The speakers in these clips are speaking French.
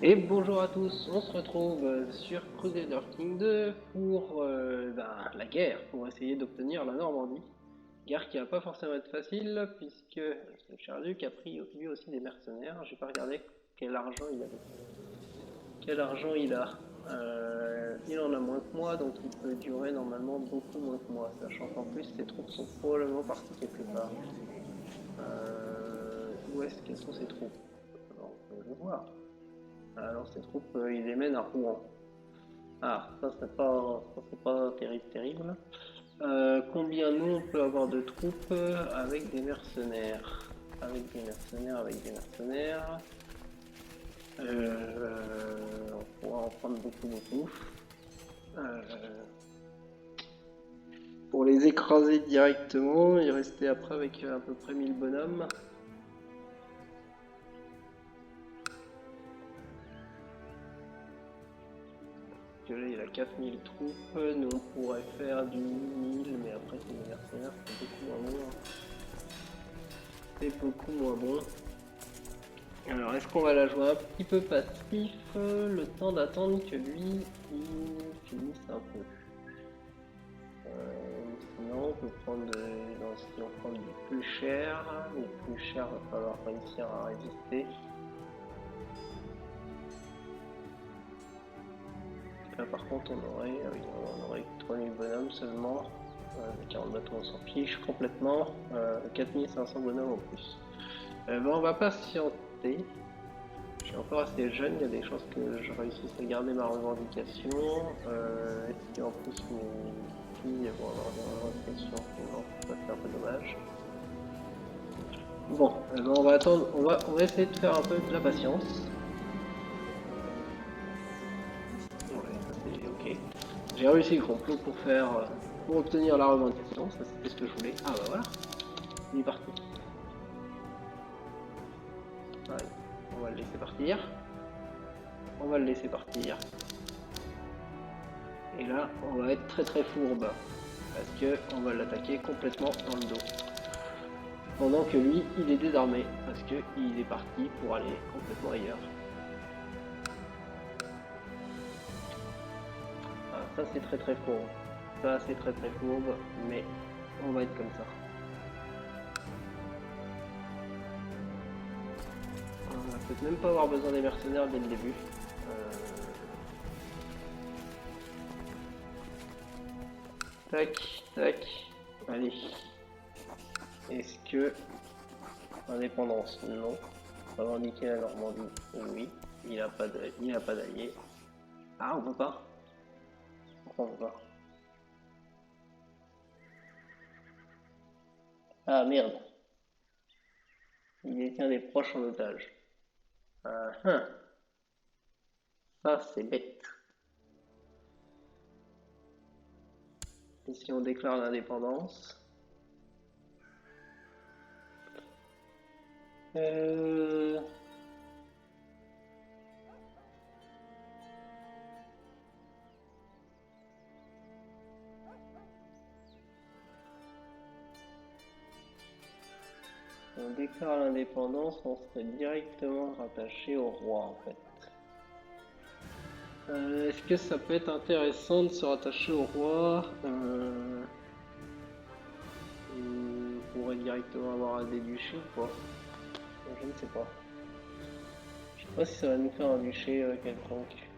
Et bonjour à tous, on se retrouve sur Crusader King 2 pour la guerre, pour essayer d'obtenir la Normandie. Guerre qui va pas forcément être facile, puisque ce Charluc a pris lui aussi des mercenaires. J'ai pas regardé quel argent il avait. Quel argent il a. Il en a moins que moi, donc il peut durer normalement beaucoup moins que moi, sachant qu'en plus ses troupes sont probablement parties quelque part. Où est-ce qu'elles sont ces troupes? Alors, on peut le voir. Alors ces troupes, il les mène à Rouen. Ah, ça c'est pas terrible, terrible. Combien nous on peut avoir de troupes avec des mercenaires? Avec des mercenaires, avec des mercenaires. On pourra en prendre beaucoup, beaucoup. Euh, pour les écraser directement et rester après avec à peu près 1000 bonhommes. Que là il a 4000 troupes, nous on pourrait faire du 1000, mais après c'est des mercenaires, c'est beaucoup moins bon. C'est beaucoup moins bon. Alors, est-ce qu'on va la jouer un petit peu passif, le temps d'attendre que lui, il finisse un peu. Sinon, on peut prendre, si on prend du plus cher, le plus cher va falloir réussir à résister. Là, par contre, on aurait 3000 bonhommes seulement. Les 40 bateaux, on s'en fiche complètement. 4500 bonhommes en plus. On va patienter. Je suis encore assez jeune, il y a des chances que je réussisse à garder ma revendication. Est-ce qu'en plus mes filles vont avoir des revendications? Non, ça c'est un peu dommage. Bon, on va attendre, on va essayer de faire un peu de la patience. Ouais, ça c'est ok. J'ai réussi le complot pour obtenir la revendication, ça c'était ce que je voulais. Ah bah voilà, il est parti. Allez, on va le laisser partir. On va le laisser partir. Et là, on va être très très fourbe. Parce que on va l'attaquer complètement dans le dos. Pendant que lui, il est désarmé. Parce qu'il est parti pour aller complètement ailleurs. Ah, ça c'est très très fourbe. Ça c'est très très fourbe. Mais on va être comme ça. On va peut-être même pas avoir besoin des mercenaires dès le début. Tac, tac. Allez. Est-ce que indépendance? Non. Revendiquer la Normandie? Oui. Il n'a pas d'alliés. Ah, on peut pas. Pourquoi on peut pas? Ah merde. Il détient des proches en otage. Ah, hein. Ça c'est bête. Et si on déclare l'indépendance? euh... Si on déclare l'indépendance, on serait directement rattaché au roi en fait. Est-ce que ça peut être intéressant de se rattacher au roi? On pourrait directement avoir des duchés ou pas? Je ne sais pas. Je sais pas si ça va nous faire un duché quelconque.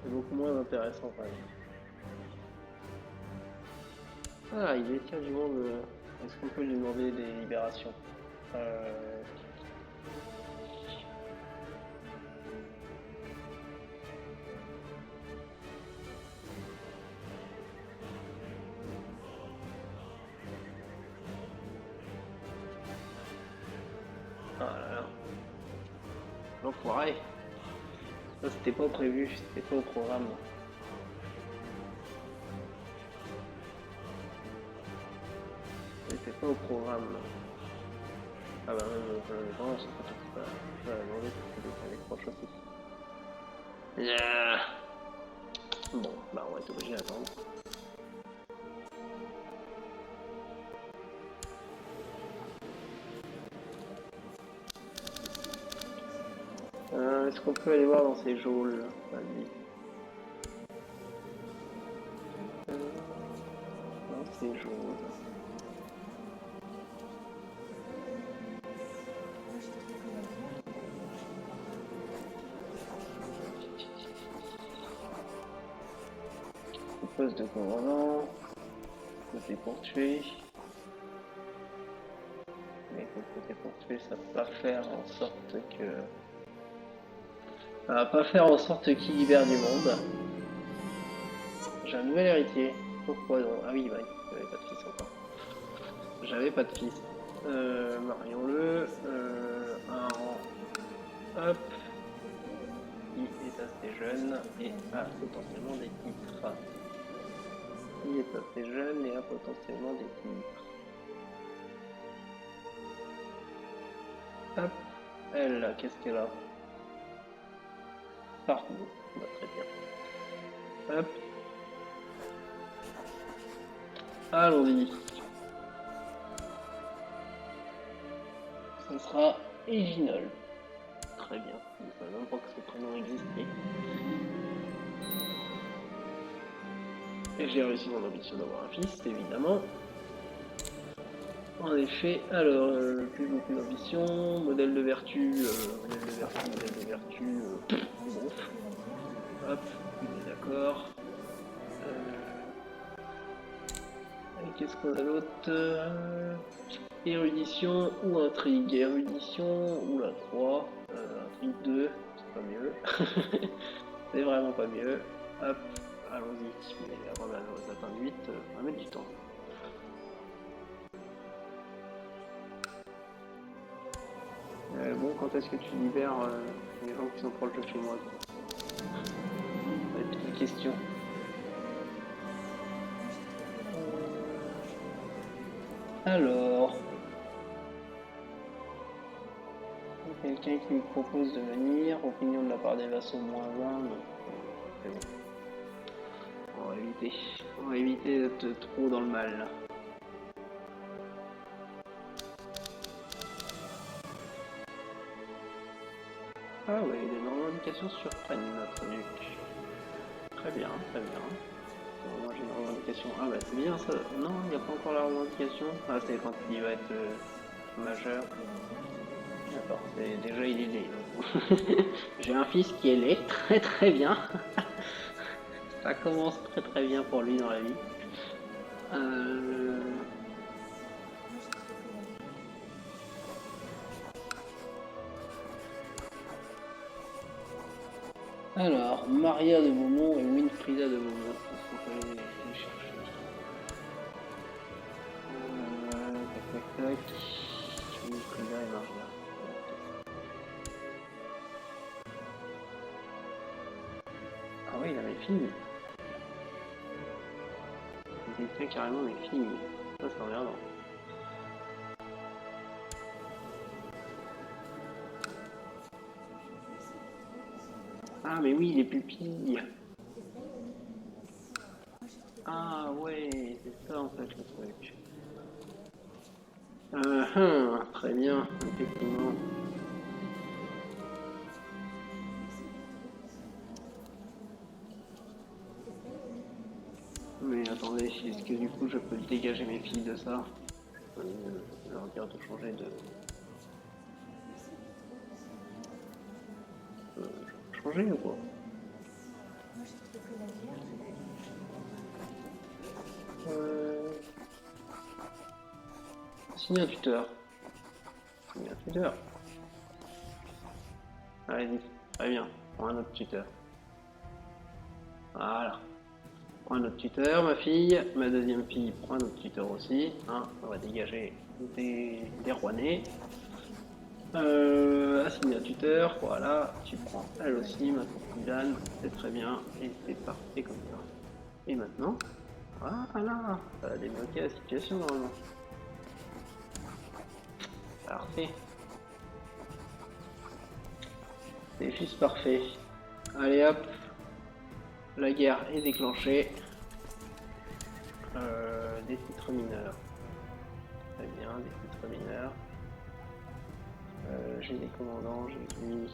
C'est beaucoup moins intéressant quand même. Ah, il détient du monde. Est-ce qu'on peut lui demander des libérations? euh... Ah là là, l'enfoiré. Ça c'était pas prévu, c'était pas au programme. C'était pas au programme. Ah bah même l'indépendance, en fait, on peut demander pour que les proches aussi. Yeah. Bon, bah on va être obligé d'attendre. Est-ce qu'on peut aller voir dans ces geôles? Vas-y. Dans ces geôles. Poste de commandant. Côté portuaire. Mais côté portuaire, ça va pas faire en sorte que... Ça va pas faire en sorte qu'il libère du monde. J'ai un nouvel héritier. Pourquoi donc? Ah oui, bah, j'avais pas de fils encore. J'avais pas de fils. Marions-le. Un rang. Hop. Il est assez jeune et a potentiellement des titres. Il est assez jeune et a potentiellement des titres. Hop. Elle, qu'est-ce qu'elle a? Partout. Bah, très bien. Hop. Allons-y. Ce sera Eginol. Très bien. Je ne savais même pas que ce prénom existait. Et j'ai réussi mon ambition d'avoir un fils, évidemment. En effet, alors, plus beaucoup d'ambition, modèle de vertu, bon. Hop, on est d'accord. Qu'est-ce qu'on a d'autre? Érudition ou intrigue? Érudition ou la 3, intrigue 2, c'est pas mieux. C'est vraiment pas mieux. Hop, allons-y. Mais avant d'atteindre 8, on va mettre du temps. Bon, quand est-ce que tu libères les gens qui sont proches de chez moi? Ça va être une question. Alors, quelqu'un qui me propose de venir, opinion de la part des vassaux -20, non. C'est bon. On va éviter d'être trop dans le mal là. Ah ouais, les revendications surprennent notre duc. Très bien, très bien. Moi j'ai une revendication. Ah bah c'est bien ça. Non, il n'y a pas encore la revendication. Ah c'est quand il va être majeur. D'accord, déjà il est né. J'ai un fils qui est laid, très très bien. Ça commence très très bien pour lui dans la vie. Alors, Maria de Beaumont et Winfrida de Beaumont. Est-ce qu'on peut les chercher? Tac tac tac. Winfrida et Maria. Ah oui, il a mes filles. Il détient carrément mes filles. Ça, c'est emmerdant. Ah, mais oui, les pupilles. Ah, ouais, c'est ça en fait le truc. Très bien, effectivement. Mais attendez, est-ce que du coup je peux dégager mes filles de ça? Je peux leur dire de changer de... changer ou quoi? Signer un tuteur. Signer un tuteur. Allez-y, très bien, prends un autre tuteur. Voilà. Prends un autre tuteur, ma fille. Ma deuxième fille prend un autre tuteur aussi. Hein, on va dégager des rouennais. Assigner un tuteur, voilà. Tu prends elle aussi, ma concubine. C'est très bien. Et c'est parfait comme ça. Et maintenant, voilà. Ça va débloquer la situation normalement. Parfait. C'est juste parfait. Allez hop. La guerre est déclenchée. Des titres mineurs. Très bien, des titres mineurs. J'ai des commandants, j'ai mis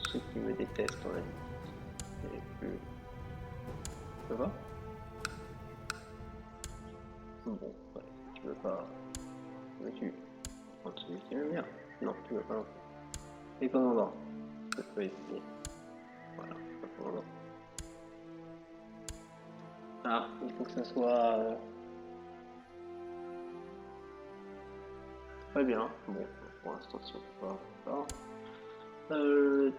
tout truc qui me déteste, on a dit. Ça va? Bon, ouais, tu veux pas... Mais tu... Celui qui aime bien. Non, tu veux pas non plus. Et commandant. Ça peut essayer. Voilà, commandant. Ah, il faut que ça soit... Très bien. Bon, pour l'instant, si on peut pas...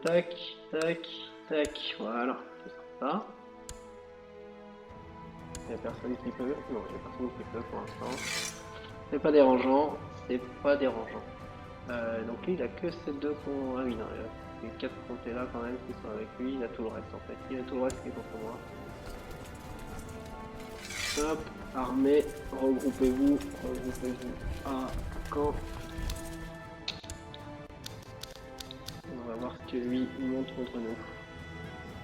tac, tac, tac. Voilà, c'est ça. Il n'y a personne qui peut. Non, il n'y a personne qui peut pour l'instant. C'est pas dérangeant. C'est pas dérangeant. Donc lui, il a que ces deux qu'on... Ah oui, non, il y a les 4 comtés là quand même qui sont avec lui. Il a tout le reste en fait. Il a tout le reste qui est contre moi. Hop, armée, regroupez-vous à camp. On va voir ce que lui il montre contre nous.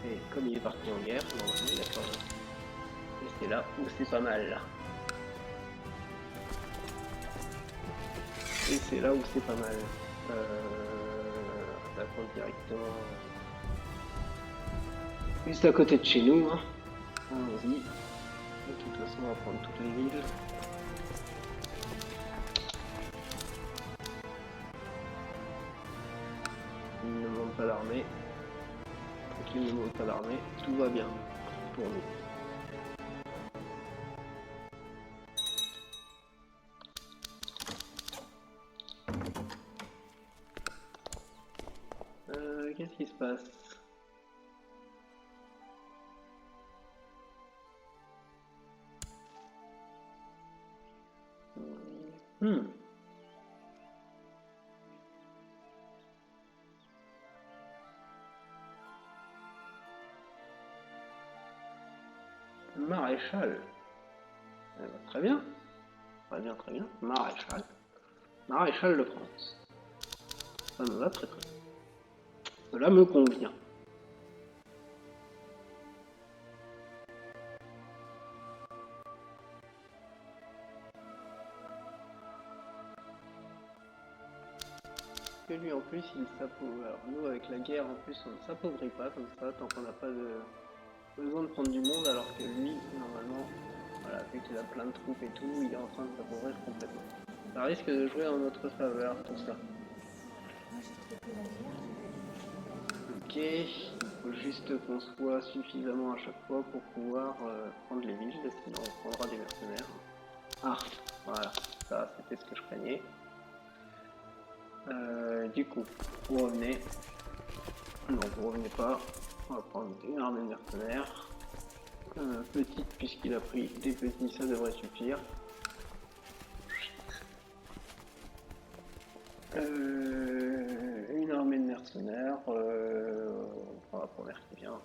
Et comme il est parti en guerre, normalement il a pas... Et c'est là où c'est pas mal. Et c'est là où c'est pas mal. Attaquons directement. Juste à côté de chez nous. Hein. Allons-y. De toute façon, on va prendre toutes les villes. Il ne monte pas l'armée. Donc il ne monte pas l'armée. Tout va bien pour nous. Qu'est-ce qui se passe? Maréchal. Très bien. Très bien, très bien. Maréchal. Maréchal de France. Ça me va très très bien. Cela me convient. Et lui en plus il s'appauvrit. Alors nous avec la guerre en plus on ne s'appauvrit pas comme ça tant qu'on n'a pas besoin de prendre du monde, alors que lui normalement, voilà, vu qu'il a plein de troupes et tout, il est en train de s'appauvrir complètement. Ça risque de jouer en notre faveur tout ça. Ok, il faut juste qu'on soit suffisamment à chaque fois pour pouvoir prendre les villes, sinon on prendra des mercenaires. Ah, voilà, ça c'était ce que je craignais. Du coup, vous revenez. Non, vous revenez pas. On va prendre une armée de mercenaires. Petite, puisqu'il a pris des petits, ça devrait suffire. Une armée de mercenaires. On prend la première qui vient.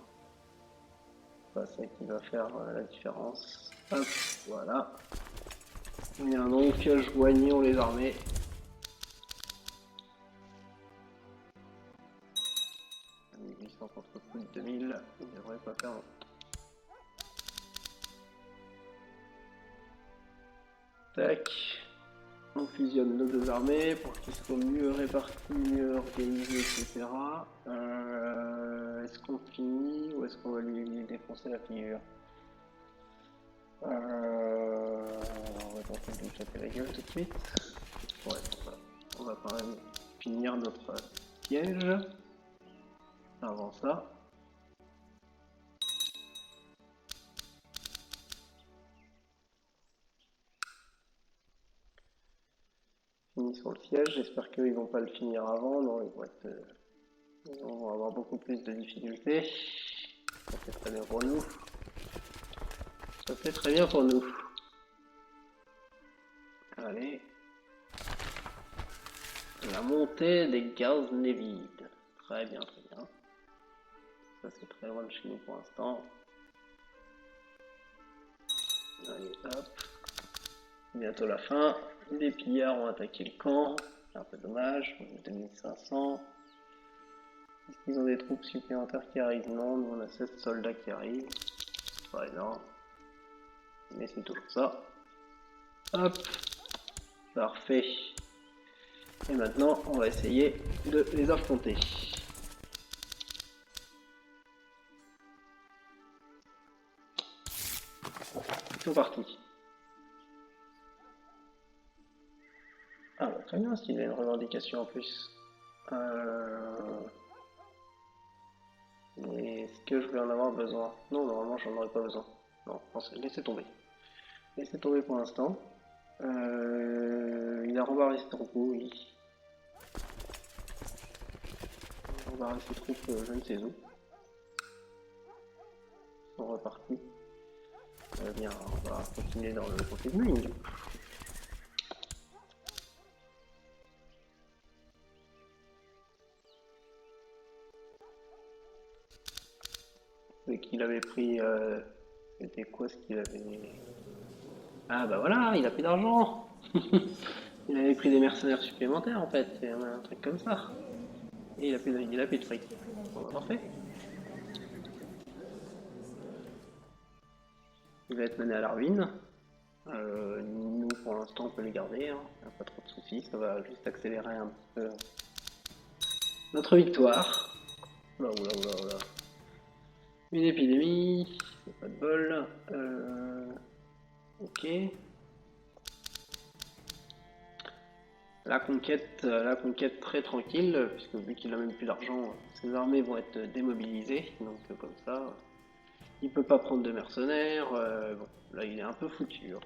C'est ça qui va faire la différence. Hop, voilà. Bien donc, joignons les armées. Contre plus de 2000, il ne devrait pas faire long. Tac, on fusionne nos deux armées pour qu'ils soient mieux répartis, mieux organisés, etc. Est-ce qu'on finit ou est-ce qu'on va lui défoncer la figure? On va tenter de lui taper la gueule tout de suite. Ouais, on va quand même finir notre piège. Avant ça. Finissons le siège, j'espère qu'ils vont pas le finir avant, non ils vont être... ils vont avoir beaucoup plus de difficultés. Ça fait très bien pour nous. Ça fait très bien pour nous. Allez. La montée des Ghaznavides. Très bien, très bien. Ça c'est très loin de chez nous pour l'instant. Allez, hop. Bientôt la fin. Les pillards ont attaqué le camp. C'est un peu dommage. On est 2500. Est-ce qu'ils ont des troupes supplémentaires qui arrivent? Non, nous on a 16 soldats qui arrivent. C'est pas énorme. Mais c'est toujours ça. Hop. Parfait. Et maintenant, on va essayer de les affronter. C'est parti. Ah bah, très bien s'il a une revendication en plus. Mais est-ce que je vais en avoir besoin? Non, normalement j'en aurais pas besoin. Non, laissez tomber. Laissez tomber pour l'instant. Il a rembarré ses troupes, oui. Il a rembarré ses troupes, je ne sais où. Ils sont repartis. Bien, on va continuer dans le continuing. Et qu'il avait pris... c'était quoi ce qu'il avait... Ah bah voilà, il a plus d'argent. Il avait pris des mercenaires supplémentaires en fait, c'est un truc comme ça. Et il a plus de fric. Bon, bah, parfait. Il va être mené à la ruine. Nous pour l'instant on peut les garder, hein. Pas trop de soucis, ça va juste accélérer un petit peu notre victoire. Oula oula oula oula. Une épidémie, c'est pas de bol. Ok. La conquête très tranquille, puisque vu qu'il n'a même plus d'argent, ses armées vont être démobilisées. Donc comme ça, il peut pas prendre de mercenaires. Bon, là il est un peu foutu. Hein.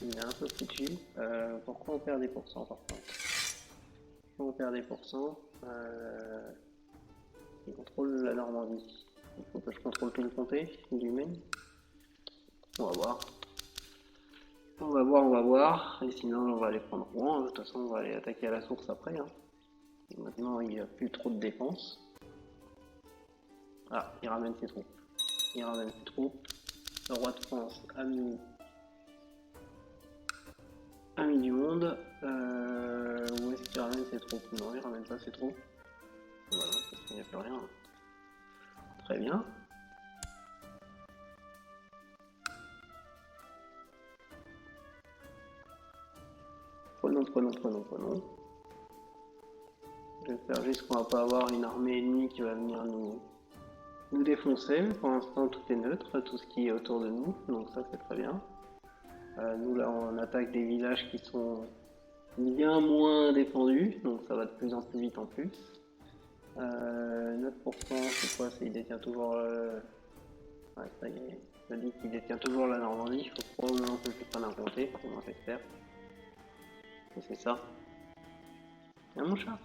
Il est un peu foutu. Pourquoi on perd des pourcents par contre? Pourquoi on perd des pourcents? Il contrôle la Normandie. Il faut que je contrôle tout le comté du Maine. On va voir. On va voir, on va voir. Et sinon, on va aller prendre Rouen. De toute façon, on va aller attaquer à la source après. Hein. Maintenant, il n'y a plus trop de dépenses. Ah, il ramène ses troupes. Il ramène ses troupes. Le roi de France ami du monde. Où est-ce qu'il ramène ses troupes? Non, il ramène pas ses troupes. Voilà, parce qu'il n'y a plus rien. Très bien. Prenons. J'espère juste qu'on va pas avoir une armée ennemie qui va venir nous défoncer. Pour l'instant, tout est neutre, tout ce qui est autour de nous, donc ça c'est très bien. Nous là, on attaque des villages qui sont bien moins défendus, donc ça va de plus en plus vite en plus. 9%, c'est quoi? Il détient toujours... Ouais, ça y est, ça dit qu'il détient toujours la Normandie. Il faut probablement que je ne pas l'inventer, moi j'espère. C'est ça. Viens mon chat.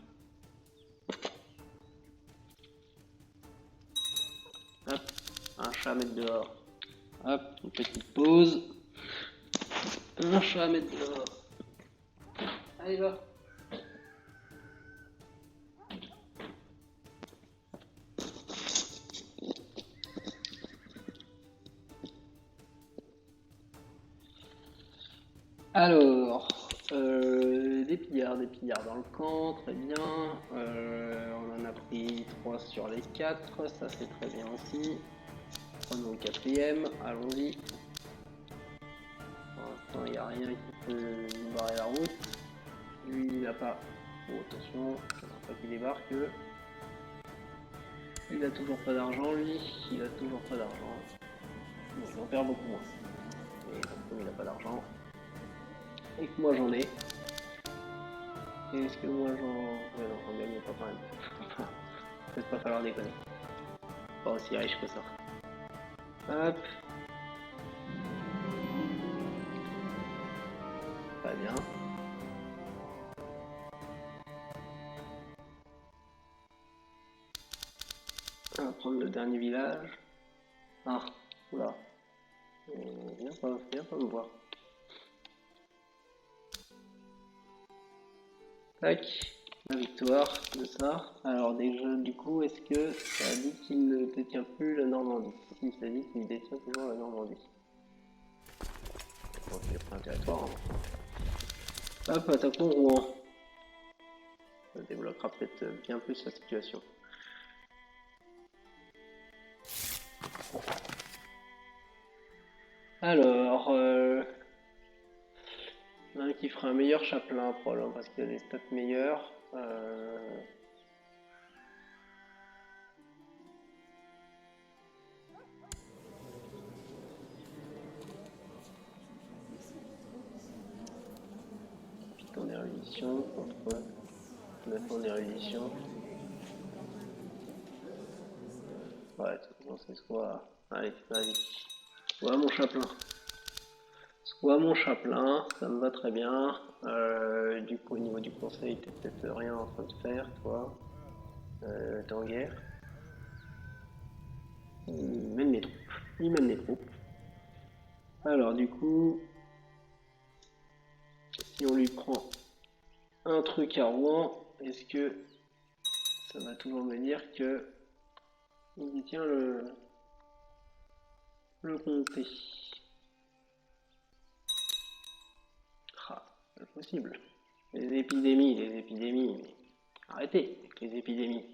Hop, un chat à mettre dehors. Hop, une petite pause. Un chat à mettre dehors. Allez, va. Alors, des pillards dans le camp, très bien. On en a pris 3 sur les 4, ça c'est très bien aussi. Prenons le quatrième, allons-y. Pour l'instant, il n'y a rien qui peut nous barrer la route. Lui, il n'a pas. Oh, attention, je ne veux pas qu'il débarque. Il a toujours pas d'argent, lui. Il a toujours pas d'argent. Bon, il en perd beaucoup moins. Et comme il n'a pas d'argent, et que moi j'en ai. Et est-ce que moi j'en... Ouais, non, j'en gagne pas quand même. Peut-être pas falloir déconner. Pas aussi riche que ça. Hop. Très bien. On va prendre le dernier village. Ah, oula. Viens pas me voir. Tac, la victoire de ça. Alors déjà, du coup, est-ce que ça dit qu'il ne détient plus la Normandie? Si, ça dit qu'il détient toujours la Normandie. Bon, c'est pas intéressant. Hein. Hop, attaquons Rouen. Ça débloquera peut-être bien plus la situation. Alors, l'un qui fera un meilleur chapelain probablement parce qu'il a des stats meilleurs. d'érudition contre 9 ans d'érudition. Ouais, c'est soit... Allez, vas-y. Soit mon chaplain. Soit mon chaplain, ça me va très bien. Du coup, au niveau du conseil, t'es peut-être rien en train de faire, toi. T'es en guerre. Il mène les troupes. Il mène les troupes. Alors, du coup, si on lui prend un truc à Rouen, est-ce que ça va toujours me dire que il détient le comté? Ah, c'est impossible. Les épidémies, mais arrêtez avec les épidémies.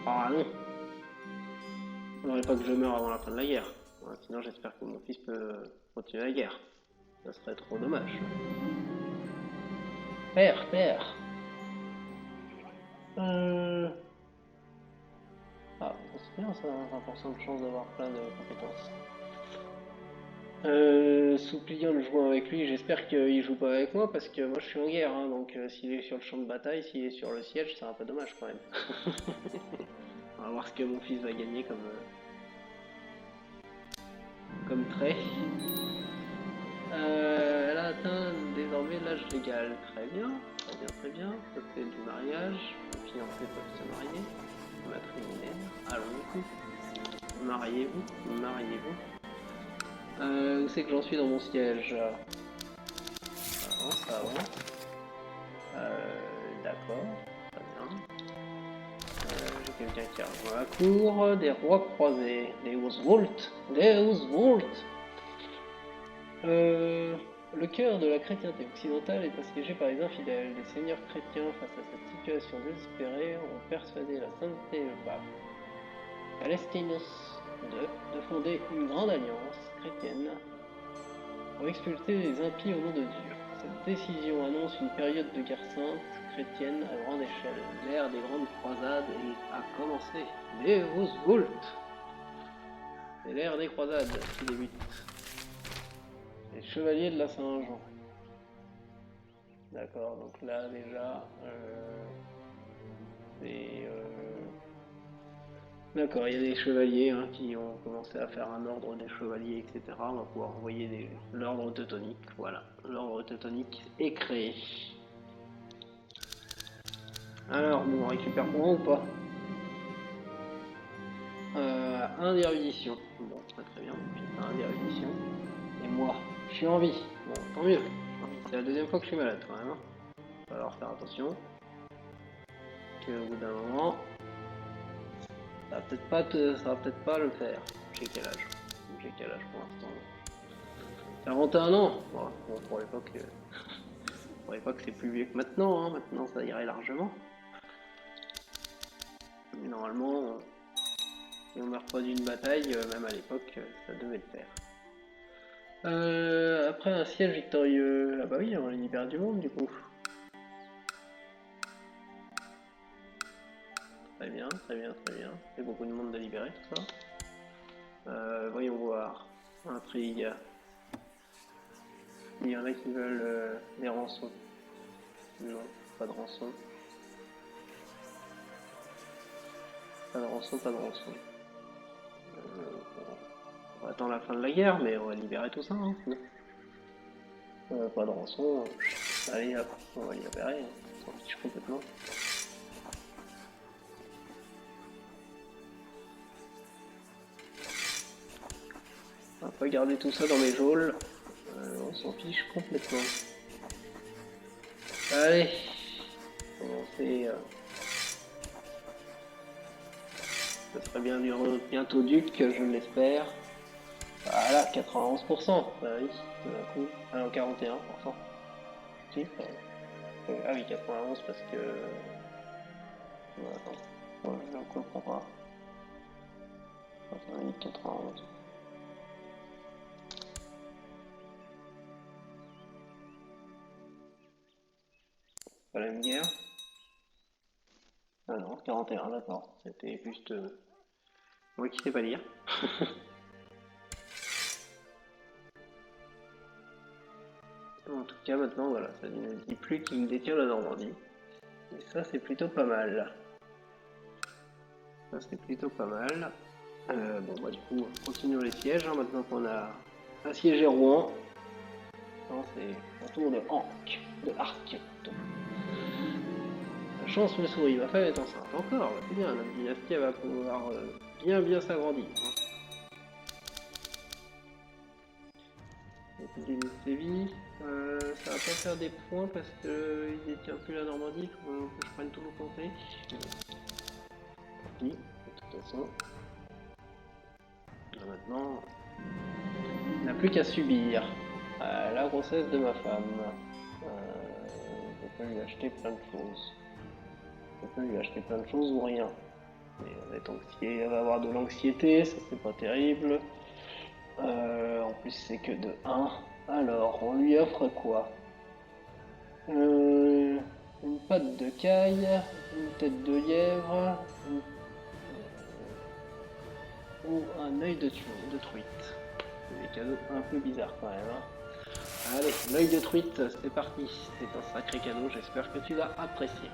Ah non, il faudrait pas que je meure avant la fin de la guerre. Ouais, sinon j'espère que mon fils peut continuer la guerre. Ça serait trop dommage. Père. Ah, c'est bien ça, 20% de chance d'avoir plein de compétences. Suppliant le jouant avec lui, j'espère qu'il joue pas avec moi parce que moi je suis en guerre, hein, donc s'il est sur le champ de bataille, s'il est sur le siège, c'est un peu dommage quand même. On va voir ce que mon fils va gagner comme trait. Elle a atteint désormais l'âge légal. Très bien. Ça fait du mariage. Les fiancés peuvent se marier. Matrilinéaire. Allons-y. Mariez-vous. Où c'est que j'en suis dans mon siège? Ça avance. D'accord. Très bien. J'ai quelqu'un qui arrive dans la cour. Des rois croisés. Deus Vult. Le cœur de la chrétienté occidentale est assiégé par les infidèles. Les seigneurs chrétiens, face à cette situation désespérée, ont persuadé la sainteté et le pape Palestinos de fonder une grande alliance chrétienne pour expulser les impies au nom de Dieu. Cette décision annonce une période de guerre sainte chrétienne à grande échelle. L'ère des grandes croisades a commencé. Deus Vult! C'est l'ère des croisades qui débute. Les chevaliers de la Saint-Jean. D'accord, donc là déjà, d'accord, il y a des chevaliers qui ont commencé à faire un ordre des chevaliers, etc. On va pouvoir envoyer l'ordre teutonique. Voilà, l'ordre teutonique est créé. Alors, bon, on récupère Rouen ou pas? 1 d'érudition. Bon, très bien, j'ai 1 d'érudition. Et moi, je suis en vie. Bon, tant mieux. C'est la deuxième fois que je suis malade quand même. Il va falloir faire attention. Qu'au bout d'un moment, ça va peut-être pas le faire. J'ai quel âge pour l'instant? 41 ans. Bon, pour l'époque, c'est plus vieux que maintenant. Hein. Maintenant, ça irait largement. Mais normalement, si on meurt pas d'une bataille, même à l'époque, ça devait le faire. Après un siège victorieux, ah bah oui, on libère du monde du coup. Très bien. Il y a beaucoup de monde de libérer tout ça. Voyons voir. Intrigue. Il y en a qui veulent des rançons. Non, pas de rançon. Pas de rançon. On va attendre la fin de la guerre, mais on va libérer tout ça. Hein. Pas de rançon. Allez, hop, on va libérer. On s'en fiche complètement. On va pas garder tout ça dans mes geôles. On s'en fiche complètement. Allez, commencer. Ça serait bien bientôt duc, je l'espère. Voilà, 91%. Bah oui, d'un coup. Ah non, 41%. Si, ah oui, 91 parce que. Non, attends. Ouais, je ne comprends pas. 91. Pas la même guerre. Ah non, 41, d'accord. C'était juste. Moi qui sais pas lire. En tout cas, maintenant, voilà, ça ne dit plus qu'il détient la Normandie. Et ça, c'est plutôt pas mal. Ça, c'est plutôt pas mal. Bon, bah, du coup, continuons les sièges, hein, maintenant qu'on a assiégé Rouen. Non, c'est un tour de Arc. La chance me sourit, ma femme est enceinte. Encore, c'est bien, notre dynastie va pouvoir bien s'agrandir. Hein. Épidémie de sévit, ça va pas faire des points parce qu'il détient plus la Normandie, il faut que je prenne tout le comté. Tant pis, de toute façon. Là, maintenant, il n'a plus qu'à subir la grossesse de ma femme. Je peux lui acheter plein de choses. Je peux lui acheter plein de choses ou rien. Mais elle va avoir de l'anxiété, ça c'est pas terrible. En plus c'est que de 1. Alors, on lui offre quoi? Une patte de caille, une tête de lièvre, ou un œil de truite. C'est des cadeaux un peu bizarres quand même. Hein. Allez, l'œil de truite, c'est parti. C'est un sacré cadeau, j'espère que tu vas apprécier.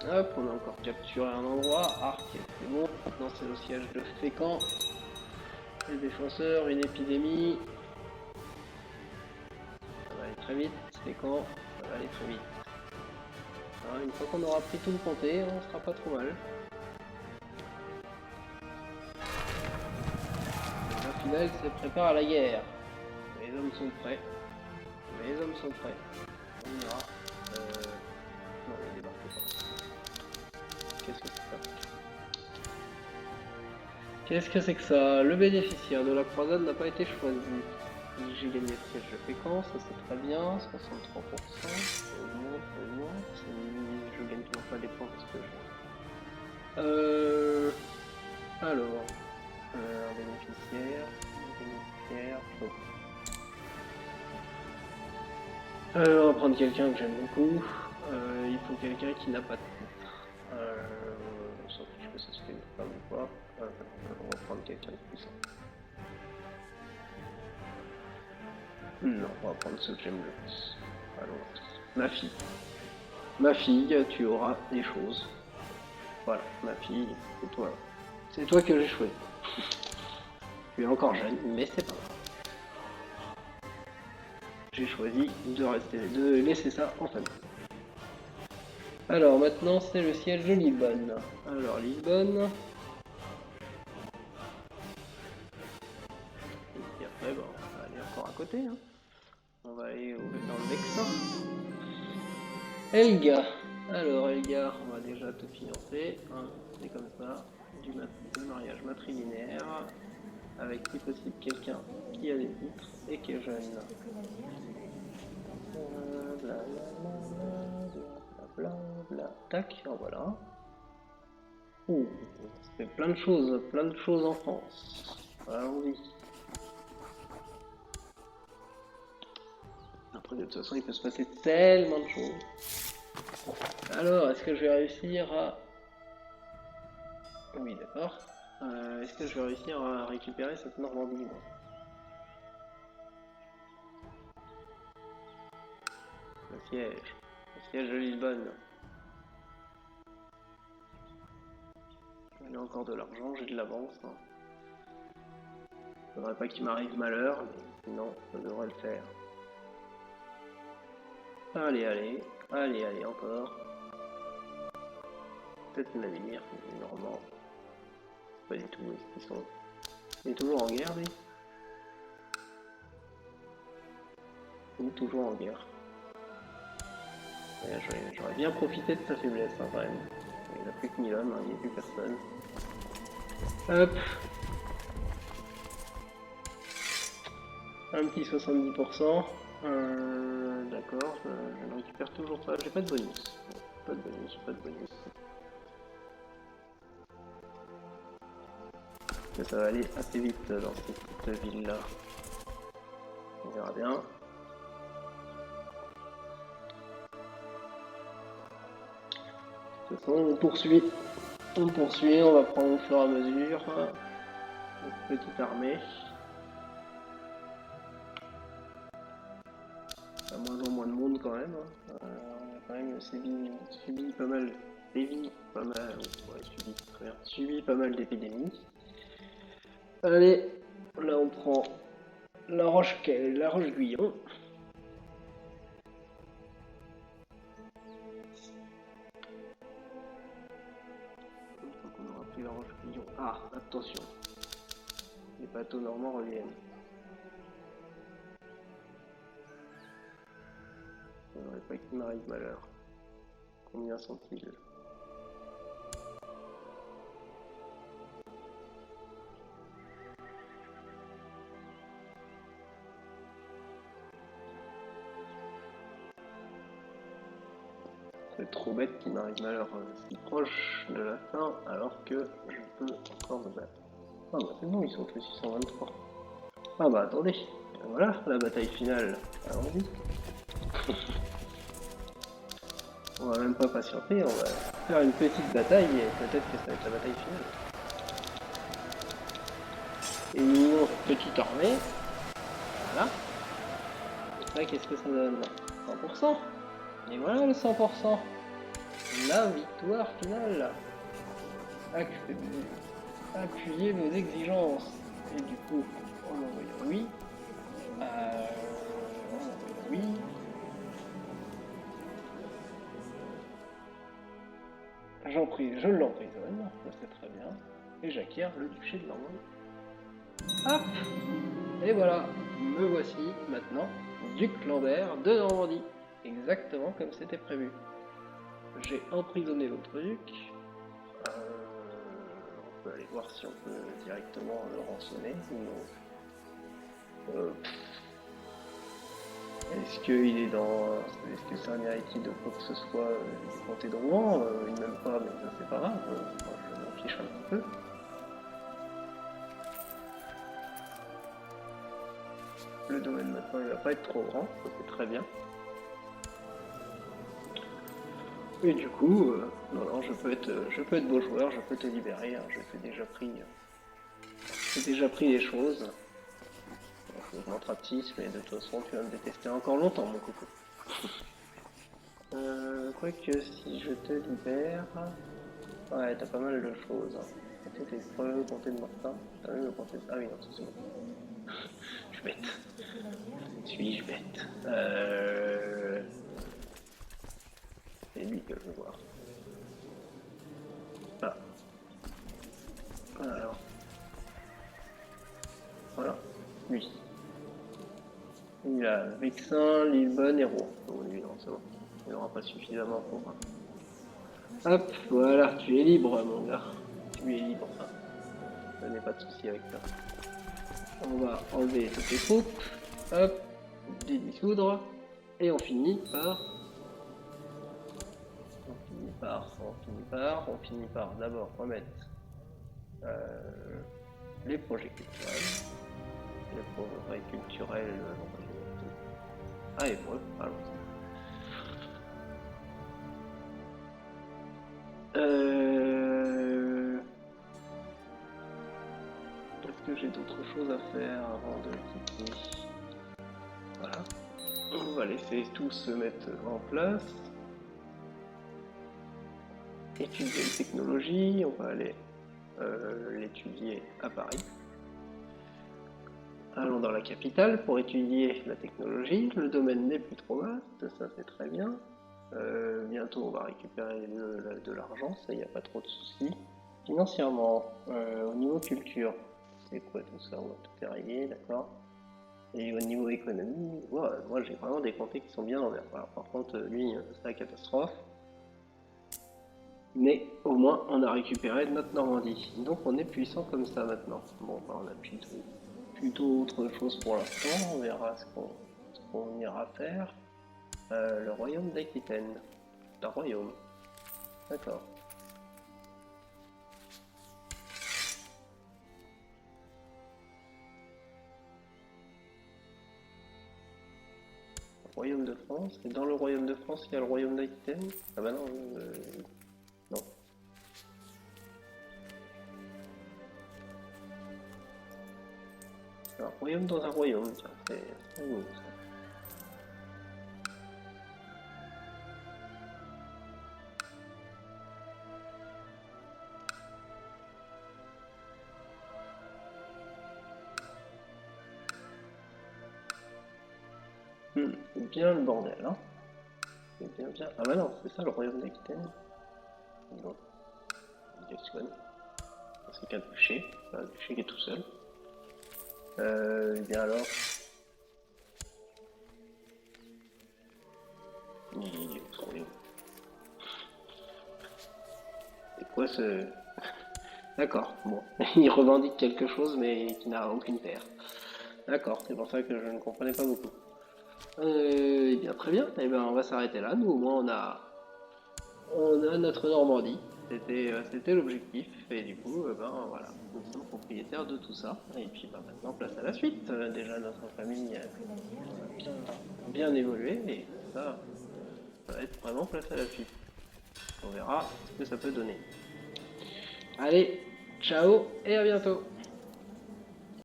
Hop, on a encore capturé un endroit. Arc, c'est bon. Maintenant c'est le siège de Fécamp. Les défenseurs, une épidémie. Ça va aller très vite. Fécamp, ça va aller très vite. Alors, une fois qu'on aura pris tout le comté, on sera pas trop mal. La finale se prépare à la guerre. Les hommes sont prêts. Les hommes sont prêts. On ira. Non, ne débarquez pas. Qu'est-ce que c'est que ça? Qu'est-ce que c'est que ça? Le bénéficiaire de la croisade n'a pas été choisi. J'ai gagné le siège de Fécamp, ça c'est très bien, 63%. Je gagne toujours pas des points parce que je... Alors... bénéficiaire... on va prendre quelqu'un que j'aime beaucoup. Il faut quelqu'un qui n'a pas de titre. On s'en fiche que ça se fait une femme ou pas. On va prendre quelqu'un de puissant. Non, on va prendre ce que j'aime le plus. Alors, ma fille. Ma fille, tu auras des choses. Voilà, ma fille, c'est toi. C'est toi que j'ai choisi. Tu es encore jeune, mais c'est pas grave. J'ai choisi de laisser ça en famille. Alors maintenant c'est le siège de Lisbonne. Alors Lisbonne. Et puis après bon, on va aller encore à côté. Hein. On va aller dans le Vexin. Elga. Alors Elga, on va déjà te financer. Hein. C'est comme ça. Du mariage matrilinéaire. Avec si possible quelqu'un qui a des titres et qui est jeune. Blablabla. Tac, en voilà. Oh, ça fait plein de choses en France. Allons-y. Après, de toute façon, il peut se passer tellement de choses. Alors, est-ce que je vais réussir à... Oui, d'accord. Est-ce que je vais réussir à récupérer cette Normandie, moi? Le siège de Lisbonne. J'ai encore de l'argent, j'ai de l'avance. Hein. Faudrait pas qu'il m'arrive malheur, mais sinon, ça devrait le faire. Allez, encore. Peut-être navire, Normand. Pas du tout, est-ce qu'ils sont... Il est toujours en guerre, lui. Il est toujours en guerre. J'aurais bien profité de sa faiblesse, hein, quand même. Il n'a plus que 1000 hommes, hein, il n'y a plus personne. Hop. Un petit 70%. D'accord, je ne récupère toujours pas. J'ai pas de bonus. Pas de bonus. Mais ça va aller assez vite dans cette ville-là. On verra bien. De toute façon, on poursuit, on va prendre au fur et à mesure notre petite armée. À moins en moins de monde quand même. Hein. On a quand même subi pas mal subi pas mal d'épidémies. Allez, là on prend la Roche-Guyon. On aura pris la Roche-Guyon. Ah, attention. Les bateaux normands reviennent. Il ne faudrait pas qu'il m'arrive malheur. Combien sont-ils? C'est trop bête qu'il m'arrive malheur si proche de la fin alors que je peux encore me battre. Ah bah c'est bon, ils sont que 623. Ah bah attendez, voilà la bataille finale. Allons-y. On va même pas patienter, on va faire une petite bataille et peut-être que ça va être la bataille finale. Et une petite armée. Voilà. Là qu'est-ce que ça donne? 100%. Et voilà le 100%. La victoire finale. Appuyez vos exigences. Et du coup, on envoie oui. On envoie oui. Je l'emprisonne, ça c'est très bien. Et j'acquiers le duché de Normandie. Hop. Et voilà, me voici maintenant duc Lambert de Normandie. Exactement comme c'était prévu. J'ai emprisonné votre duc. On peut aller voir si on peut directement le rançonner. Est-ce qu'il est dans. Est-ce que c'est un héritier de quoi que ce soit du comté de Rouen? Il n'aime pas, mais ça c'est pas grave. Moi, je m'en fiche un petit peu. Le domaine maintenant il va pas être trop grand, ça c'est très bien. Et du coup, non, je peux être beau joueur, je peux te libérer, hein, j'ai déjà pris les choses. Je montre à petit, mais de toute façon tu vas me détester encore longtemps mon coco. Quoique si je te libère... Ouais, t'as pas mal de choses. Hein. Comté d'Evreux, comté de Martin, t'as même le comté de... Ah oui, non, c'est bon. Je suis bête. Suis-je bête C'est lui que je veux voir. Ah. Alors. Voilà. Lui. Il a Vexin, Lillebonne et Rouen. Bon, lui, non, c'est bon. Il n'aura pas suffisamment pour moi. Hop, voilà, tu es libre, mon gars. Tu es libre. Je n'ai pas de souci avec ça. On va enlever toutes les troupes. Hop, les dissoudre. Et on finit par... On finit par d'abord remettre les projets culturels. Les progrès culturels. Ah, hébreu, allons-y. Est-ce que j'ai d'autres choses à faire avant de quitter? Voilà. On va laisser tout se mettre en place. Étudier une technologie, on va aller l'étudier à Paris. Allons dans la capitale pour étudier la technologie. Le domaine n'est plus trop vaste, ça c'est très bien. Bientôt on va récupérer de l'argent, ça y a pas trop de soucis. Financièrement, au niveau culture, c'est quoi tout ça? On va tout dérailler, d'accord. Et au niveau économie, ouais, moi j'ai vraiment des comtés qui sont bien en vert. Alors, par contre, lui, c'est la catastrophe. Mais au moins, on a récupéré notre Normandie. Donc on est puissant comme ça maintenant. Bon, bah, on a plutôt autre chose pour l'instant. On verra ce qu'on ira faire. Le royaume d'Aquitaine. Un royaume. D'accord. Royaume de France. Et dans le royaume de France, il y a le royaume d'Aquitaine. Ah bah non, non. Un royaume dans un royaume, tiens, c'est nouveau ça. C'est bien le bordel, hein. C'est bien, bien. Ah bah non, c'est ça le royaume d'Aquitaine. Bon, Gascogne. C'est qu'un duché. Un duché qui est tout seul. Eh bien alors. Il est où? C'est quoi ce. D'accord, bon. Il revendique quelque chose mais qui n'a aucune paire. D'accord, c'est pour ça que je ne comprenais pas beaucoup. Eh bien très bien, eh bien on va s'arrêter là. Nous au moins on a notre Normandie. C'était l'objectif. Et du coup, ben voilà, nous sommes propriétaires de tout ça. Et puis ben, maintenant place à la suite. Déjà notre famille a bien, bien évolué et ça va être vraiment place à la suite. On verra ce que ça peut donner. Allez, ciao et à bientôt.